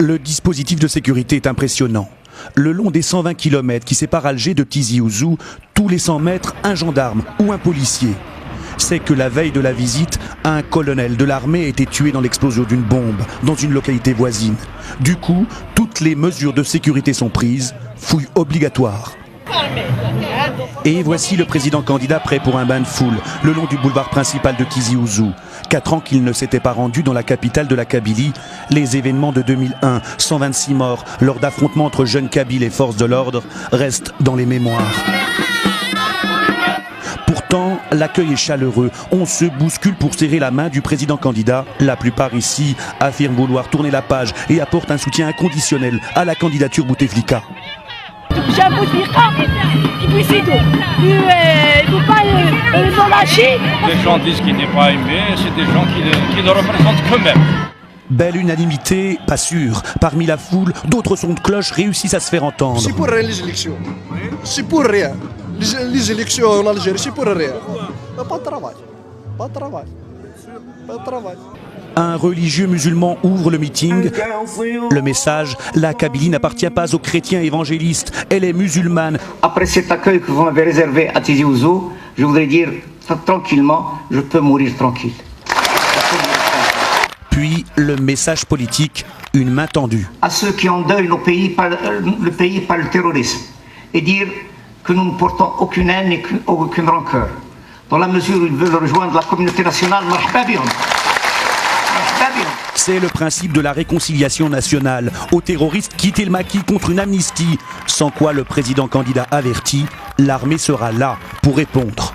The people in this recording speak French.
Le dispositif de sécurité est impressionnant. Le long des 120 km qui séparent Alger de Tizi Ouzou, tous les 100 mètres, un gendarme ou un policier. C'est que la veille de la visite, un colonel de l'armée a été tué dans l'explosion d'une bombe dans une localité voisine. Du coup, toutes les mesures de sécurité sont prises, fouille obligatoire. Et voici le président candidat prêt pour un bain de foule, le long du boulevard principal de Tizi Ouzou. 4 ans qu'il ne s'était pas rendu dans la capitale de la Kabylie. Les événements de 2001, 126 morts lors d'affrontements entre jeunes Kabyles et forces de l'ordre, restent dans les mémoires. Pourtant, l'accueil est chaleureux. On se bouscule pour serrer la main du président candidat. La plupart ici affirment vouloir tourner la page et apportent un soutien inconditionnel à la candidature Bouteflika. Des gens disent qu'il n'est pas aimé, c'est des gens qui le représentent quand même. Belle unanimité, pas sûr. Parmi la foule, d'autres sons de cloche réussissent à se faire entendre. C'est pour rien les élections. C'est pour rien. Les élections en Algérie, c'est pour rien. Pas de travail. Pas de travail. Pas de travail. Un religieux musulman ouvre le meeting. Le message, la Kabylie n'appartient pas aux chrétiens évangélistes, elle est musulmane. Après cet accueil que vous m'avez réservé à Tizi Ouzou, je voudrais dire tranquillement, je peux mourir tranquille. Puis le message politique, une main tendue. À ceux qui endeuillent le pays par le terrorisme, et dire que nous ne portons aucune haine et aucune rancœur. Dans la mesure où ils veulent rejoindre la communauté nationale, c'est le principe de la réconciliation nationale. Aux terroristes, quitter le maquis contre une amnistie. Sans quoi le président candidat avertit, l'armée sera là pour répondre.